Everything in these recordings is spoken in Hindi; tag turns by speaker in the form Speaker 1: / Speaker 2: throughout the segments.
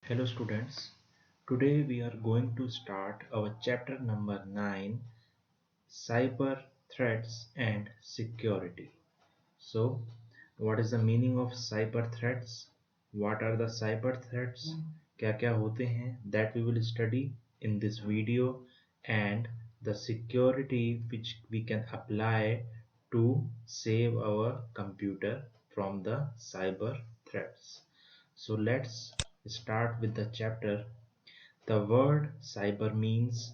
Speaker 1: Hello students, today we are going to start our chapter number 9, Cyber Threats and Security. So, what is the meaning of cyber threats? What are the cyber threats? क्या-क्या होते हैं? That we will study in this video, and the security which we can apply to save our computer from the cyber threats. So let's start with the chapter. The word cyber means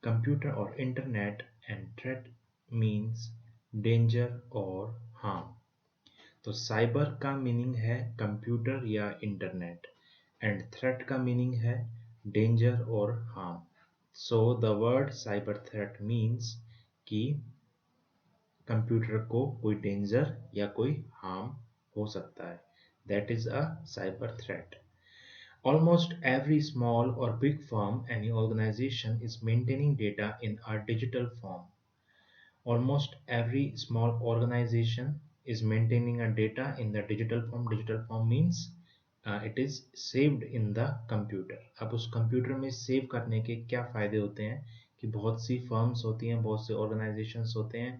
Speaker 1: computer or internet, and threat means danger or harm. तो साइबर का मीनिंग है कंप्यूटर या इंटरनेट, एंड थ्रेट का मीनिंग है डेंजर और harm. So the word cyber threat means कि कंप्यूटर को कोई डेंजर या कोई हार्म हो सकता है. That is a cyber threat. Almost every small or big firm, any organization is maintaining data in a digital form. Almost every small organization is maintaining a data in the digital form. Digital form means it is saved in the computer. अब उस कंप्यूटर में सेव करने के क्या फ़ायदे होते हैं कि बहुत सी फर्म्स होती हैं, बहुत से ऑर्गेनाइजेशंस होते हैं,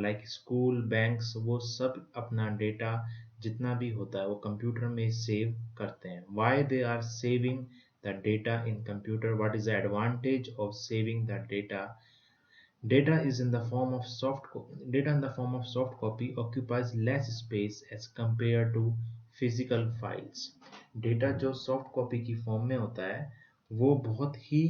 Speaker 1: लाइक स्कूल, बैंक्स, वो सब अपना डेटा जितना भी होता है वो कंप्यूटर में सेव करते हैं. Why they are saving the data in computer? What is the advantage of saving the data? Data in the form of soft copy occupies less space as compared to physical files. Data जो सॉफ्ट कॉपी की फॉर्म में होता है वो बहुत ही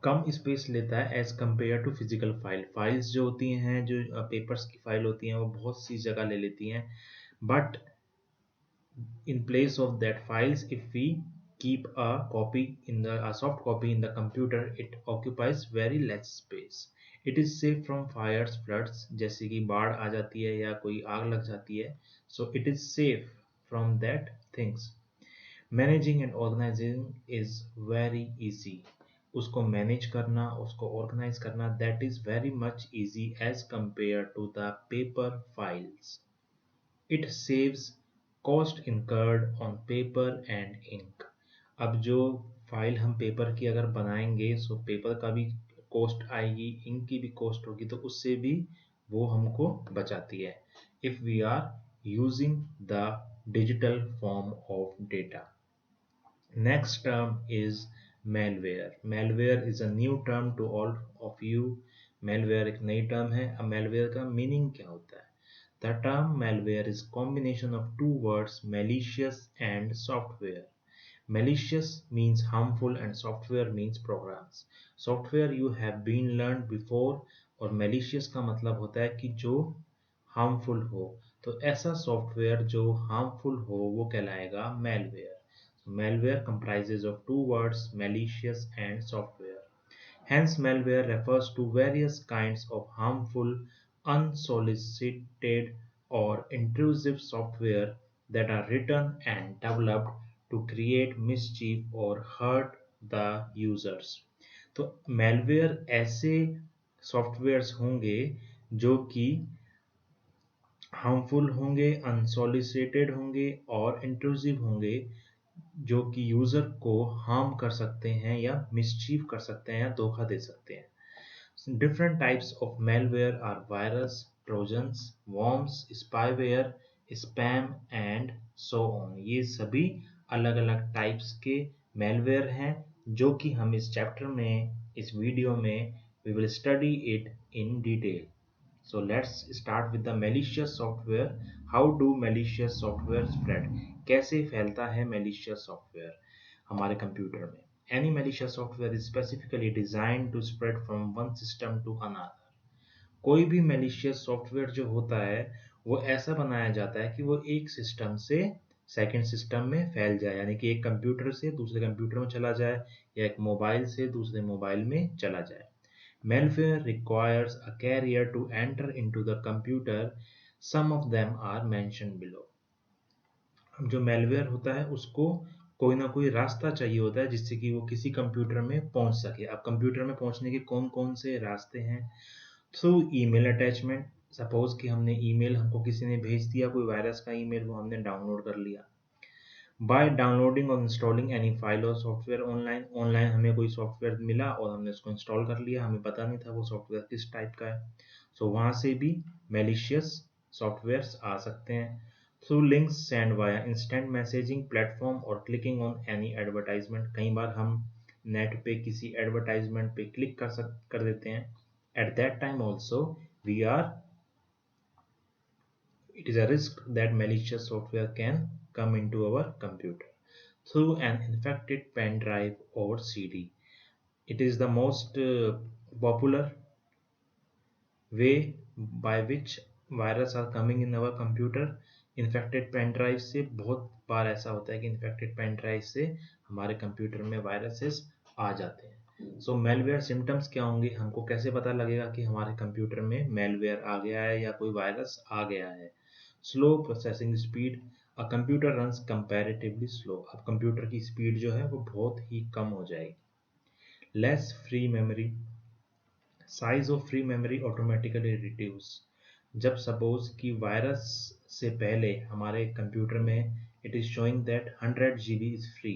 Speaker 1: कम स्पेस लेता है as compare to physical file. Files जो होती हैं, जो पेपर्स की फाइल होती हैं, वो बहुत सी जगह ले लेती हैं. But in place of that files, if we keep a soft copy in the computer, it occupies very less space. It is safe from fires, floods, जैसे कि बाढ़ आ जाती है या कोई आग लग जाती है. So it is safe from that things. Managing and organizing is very easy. उसको मैनेज करना, उसको ऑर्गेनाइज करना, that is very much easy as compared to the paper files. It saves cost incurred on paper and ink. अब जो फाइल हम पेपर की अगर बनाएंगे, सो पेपर का भी कॉस्ट आएगी, इंक की भी कॉस्ट होगी, तो उससे भी वो हमको बचाती है if we are using the digital form of data. Next term is malware. Malware is a new term to all of you. Malware एक नई टर्म है. अब malware का मीनिंग क्या होता है? The term malware is combination of two words, malicious and software. Malicious means harmful and software means programs. Software you have been learned before, और malicious का मतलब होता है कि जो harmful हो. तो ऐसा सॉफ्टवेयर जो harmful हो वो कहलाएगा malware. So malware comprises of two words, malicious and software. Hence, malware refers to various kinds of harmful, unsolicited, or intrusive software that are written and developed to create mischief or hurt the users. तो malware ऐसे सॉफ्टवेयर्स होंगे जो कि हार्मफुल होंगे, अनसॉलिसिटेड होंगे और इंट्रूसिव होंगे, जो कि यूजर को हार्म कर सकते हैं या मिसचीव कर सकते हैं या धोखा दे सकते हैं. Different types of malware are virus, trojans, worms, spyware, spam and so on. ये सभी अलग अलग टाइप्स के malware हैं जो कि हम इस चैप्टर में, इस वीडियो में we will study it in detail. So let's start with the malicious software. How do malicious software spread? कैसे फैलता है malicious software हमारे कंप्यूटर में? Any malicious software is specifically designed to spread from one system to another. कोई भी malicious software जो होता है वो ऐसा बनाया जाता है कि वो एक सिस्टम से सेकेंड सिस्टम में फैल जाए, यानी कि एक कंप्यूटर से दूसरे कंप्यूटर में चला जाए या एक मोबाइल से दूसरे मोबाइल में चला जाए. Malware requires a carrier to enter into the computer. Some of them are mentioned below. अब जो malware होता है उसको कोई ना कोई रास्ता चाहिए होता है जिससे कि वो किसी कंप्यूटर में पहुंच सके. अब कंप्यूटर में पहुंचने के कौन कौन से रास्ते हैं? Through email attachment. सपोज कि हमने ईमेल, हमको किसी ने भेज दिया कोई वायरस का ईमेल, वो हमने डाउनलोड कर लिया. बाय डाउनलोडिंग और इंस्टॉलिंग एनी फाइल और सॉफ्टवेयर ऑनलाइन हमें कोई सॉफ्टवेयर मिला और हमने उसको इंस्टॉल कर लिया, हमें पता नहीं था वो सॉफ्टवेयर किस टाइप का है, सो वहाँ से भी मैलिशियस सॉफ्टवेयर्स आ सकते हैं। Through links send via instant messaging platform और क्लिकिंग ऑन एनी एडवर्टाइजमेंट, कई बार हम नेट पे किसी एडवर्टाइजमेंट पे क्लिक कर देते हैं। At that time also we are it is a risk that malicious software can come into our computer through an infected pen drive or CD. It is the most popular way by which virus are coming in our computer. Infected pen drive से बहुत बार ऐसा होता है कि इन्फेक्टेड पेन ड्राइव से हमारे कंप्यूटर में वायरसेस आ जाते हैं। सो मेलवेयर सिम्टम्स क्या होंगे, हमको कैसे पता लगेगा कि हमारे कंप्यूटर में मेलवेयर आ गया है या कोई वायरस आ गया है। Slow processing speed, a computer runs comparatively slow, अब कंप्यूटर की स्पीड जो है वो बहुत ही कम हो जाएगी। Less free memory, size of free memory automatically reduce, जब सपोज कि वायरस से पहले हमारे कंप्यूटर में it is showing that 100 GB is free,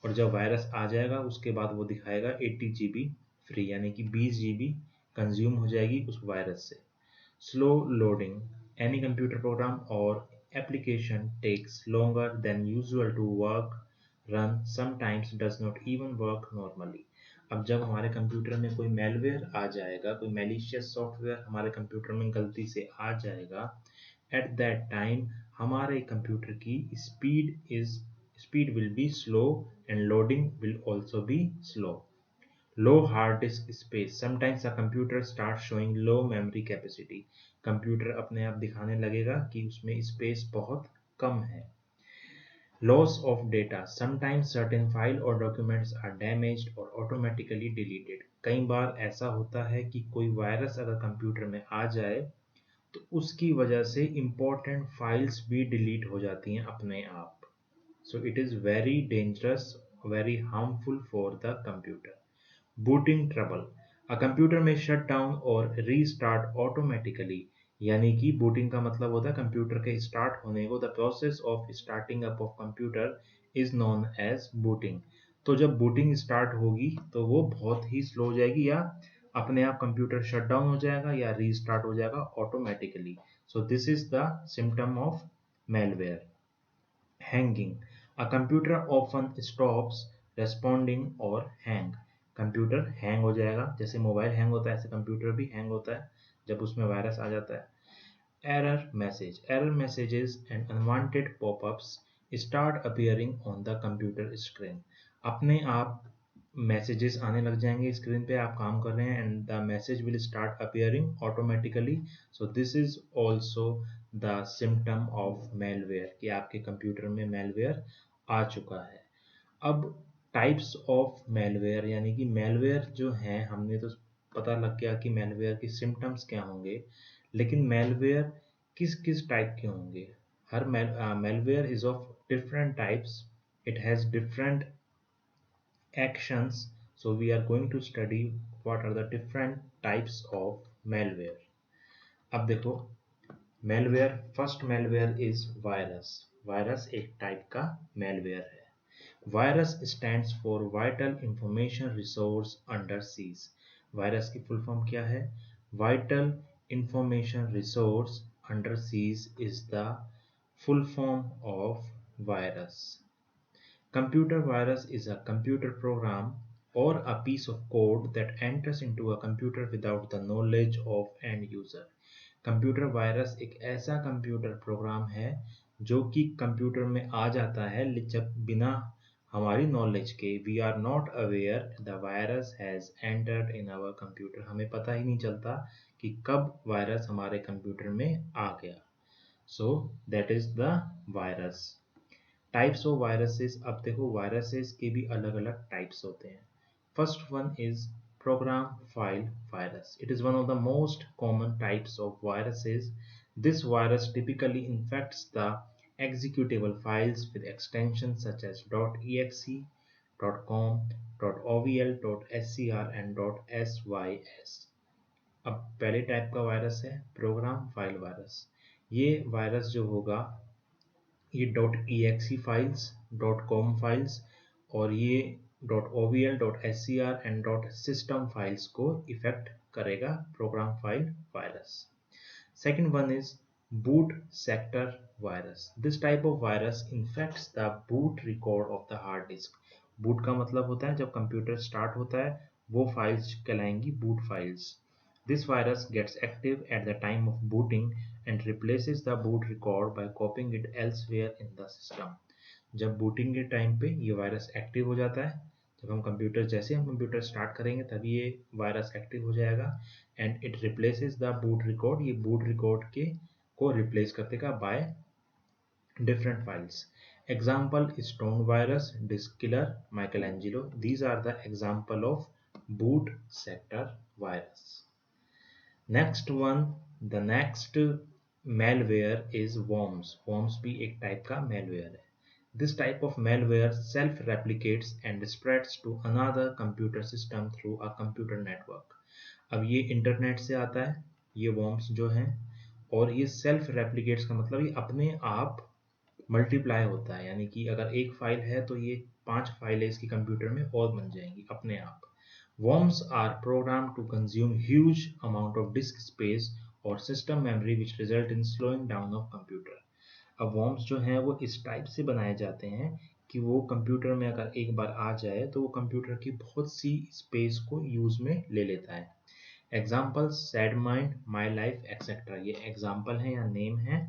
Speaker 1: और जब वायरस आ जाएगा उसके बाद वो दिखाएगा 80 GB फ्री, यानी कि 20 GB कंज्यूम हो जाएगी उस वायरस से। Slow loading, any computer program or application takes longer than usual to work, run, sometimes does not even work normally। अब जब हमारे कंप्यूटर में कोई मेलवेयर आ जाएगा, कोई मैलिशियस सॉफ्टवेयर हमारे कंप्यूटर में गलती से आ जाएगा, एट दैट टाइम हमारे कंप्यूटर की speed will be slow and loading will also be slow. Low hard disk space, sometimes a computer starts showing low memory capacity, computer अपने आप दिखाने लगेगा कि उसमें स्पेस बहुत कम है। Loss of data, sometimes certain file or documents are damaged or automatically deleted, कई बार ऐसा होता है कि कोई वायरस अगर कंप्यूटर में आ जाए तो उसकी वजह से important फाइल्स भी डिलीट हो जाती हैं अपने आप। So it is very dangerous, very harmful for the computer। Booting trouble, a computer में शट डाउन और रीस्टार्ट ऑटोमेटिकली, यानी कि बूटिंग का मतलब होता है कंप्यूटर के स्टार्ट होने को, the process of starting up of computer is known as booting. तो जब बूटिंग स्टार्ट होगी तो वो बहुत ही स्लो हो जाएगी, या अपने आप कंप्यूटर शट डाउन हो जाएगा या रीस्टार्ट हो जाएगा automatically. So this is the symptom of malware. Hanging, a computer often stops responding और हैंग, कंप्यूटर हैंग हो जाएगा, जैसे मोबाइल हैंग होता है ऐसे कंप्यूटर भी हैंग होता है जब उसमें वायरस आ जाता है। Error messages and unwanted popups start appearing on the computer screen, अपने आप मैसेजेस आने लग जाएंगे स्क्रीन पे, आप काम कर रहे हैं and the message will start appearing automatically. So this is also the symptom of malware कि आपके कंप्यूटर में मेलवेयर आ चुका है। अब टाइप्स ऑफ मेलवेयर, यानी कि मेलवेयर जो हैं, हमने तो पता लग गया कि मेलवेयर की सिम्टम्स क्या होंगे, लेकिन मेलवेयर किस किस टाइप के होंगे। हर malware is of different types, it has different actions, so we are going to study what are the different types of malware। अब देखो malware, first malware is virus। Virus एक टाइप का malware है। Virus stands for vital information resource under siege। Virus की फुल फॉर्म क्या है? vital information resource under siege is the full form of virus। Computer virus is a computer program or a piece of code that enters into a computer without the knowledge of end user। Computer virus एक ऐसा कंप्यूटर प्रोग्राम है जो कि कंप्यूटर में आ जाता है जब बिना हमारी नॉलेज के, we are not aware the virus has entered in our computer, हमें पता ही नहीं चलता कि कब वायरस हमारे कंप्यूटर में आ गया। So that is the virus. Types of viruses, अब देखो वायरसेस के भी अलग अलग टाइप्स होते हैं। First one is program file virus. It is one of the most common types of viruses. This virus typically infects the executable files with extensions such as .exe, .com, .ovl, .scr and .sys। अब पहले टाइप का वायरस है प्रोग्राम फाइल वायरस। ये वायरस जो होगा ये .exe फाइल्स .com फाइल्स और ये .ovl .scr and .system files को इफेक्ट करेगा program file virus. Second one is boot sector virus. This type of virus infects the boot record of the hard disk. Boot का मतलब होता है जब कंप्यूटर स्टार्ट होता है वो files कहलाएंगी boot files. This virus gets active at the time of booting and replaces the boot record by copying it elsewhere in the system. जब बूटिंग के टाइम पे ये वायरस एक्टिव हो जाता है, जब जैसे हम कंप्यूटर स्टार्ट करेंगे तभी ये वायरस एक्टिव हो जाएगा and it replaces the boot record. ये बूट रिकॉर्ड के को रिप्लेस कर देगा by different files. Example stone virus, disk killer, Michelangelo. These are the example of boot sector virus. Next one, the next malware is worms. worms भी एक टाइप का malware है. This type of malware self-replicates and spreads to another computer system through a computer network. अब ये इंटरनेट से आता है ये worms जो हैं, और ये self replicates का मतलब ये अपने आप मल्टीप्लाई होता है, यानी कि अगर एक फाइल है तो ये 5 फाइलें इसकी कंप्यूटर में और बन जाएंगी अपने आप. Worms are programmed to consume huge amount of disk space or system memory which result in slowing down of computer. अब worms जो हैं वो इस टाइप से बनाए जाते हैं कि वो कंप्यूटर में अगर एक बार आ जाए तो वो कंप्यूटर की बहुत सी स्पेस को यूज में ले लेता है. Example sad mind, my life etcetera, ये एग्जाम्पल है या नेम है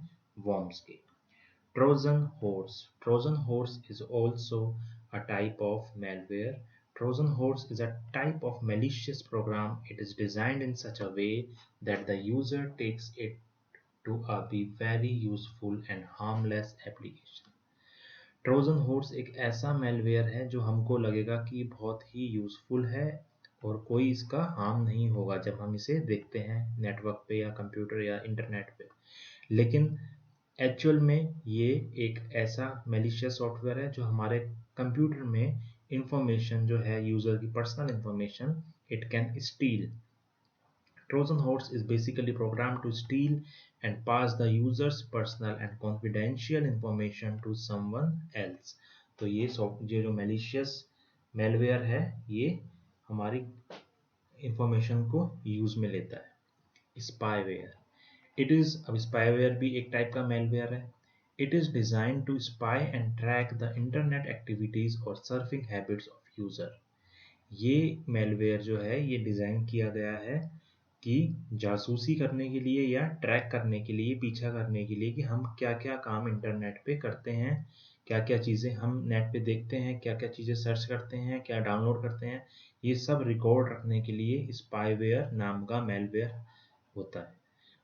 Speaker 1: worms के. Trojan horse. Trojan horse is also a type of malware. Trojan horse is a type of malicious program. It is designed in such a way that the user takes it to be very useful and harmless application. Trojan horse एक ऐसा मेलवेयर है जो हमको लगेगा कि बहुत ही यूजफुल है और कोई इसका हार्म नहीं होगा जब हम इसे देखते हैं नेटवर्क पे या कंप्यूटर या इंटरनेट पे, लेकिन एक्चुअल में ये एक ऐसा मेलिशियस सॉफ्टवेयर है जो हमारे कंप्यूटर में इंफॉर्मेशन जो है यूजर की personal information it can steel. Trojan horse is basically programmed to steal and pass the user's personal and confidential information to someone else. तो ये जो malicious malware है ये हमारी इंफॉर्मेशन को यूज में लेता है. Spyware. अब spyware भी एक टाइप का malware है. It is designed to spy and track the internet activities or surfing habits of user. ये malware जो है ये डिजाइन किया गया है कि जासूसी करने के लिए या ट्रैक करने के लिए, पीछा करने के लिए कि हम क्या क्या काम इंटरनेट पे करते हैं, क्या क्या चीज़ें हम नेट पे देखते हैं, क्या क्या चीज़ें सर्च करते हैं, क्या डाउनलोड करते हैं, ये सब रिकॉर्ड रखने के लिए स्पाईवेयर नाम का मेलवेयर होता है.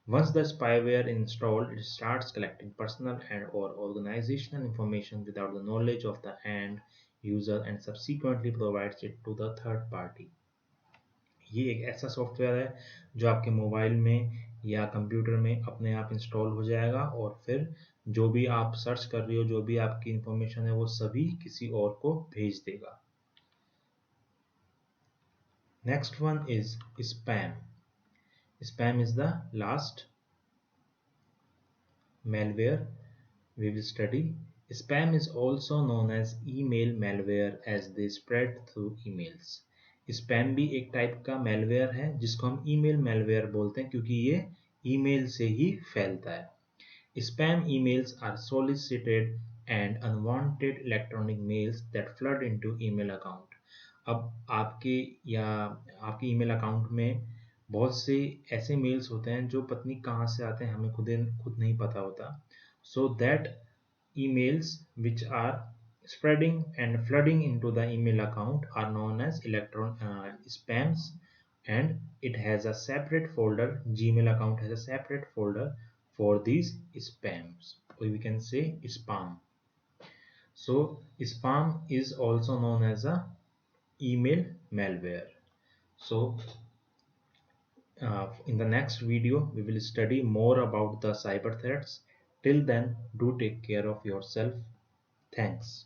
Speaker 1: Once the spyware installed, it starts collecting personal and or organizational information without the knowledge of the end user and subsequently provides it to the third party. ये एक ऐसा सॉफ्टवेयर है जो आपके मोबाइल में या कंप्यूटर में अपने आप इंस्टॉल हो जाएगा और फिर जो भी आप सर्च कर रही हो, जो भी आपकी इंफॉर्मेशन है वो सभी किसी और को भेज देगा. Next one is spam. Spam is the last malware we will study. Spam is also known as email malware as they spread through emails. Spam भी एक टाइप का मेलवेयर है जिसको हम ईमेल मेलवेयर बोलते हैं क्योंकि ये ईमेल से ही फैलता है. Spam emails are solicited and unwanted electronic mails that flood into email account. अब आपके ईमेल अकाउंट में बहुत से ऐसे मेल्स होते हैं जो पत्नी कहाँ से आते हैं हमें खुद नहीं पता होता. So that emails which are spreading and flooding into the email account are known as spams, and it has a separate folder. Gmail account has a separate folder for these spams, or we can say spam. So spam is also known as a email malware. So in the next video we will study more about the cyber threats. Till then, do take care of yourself. Thanks.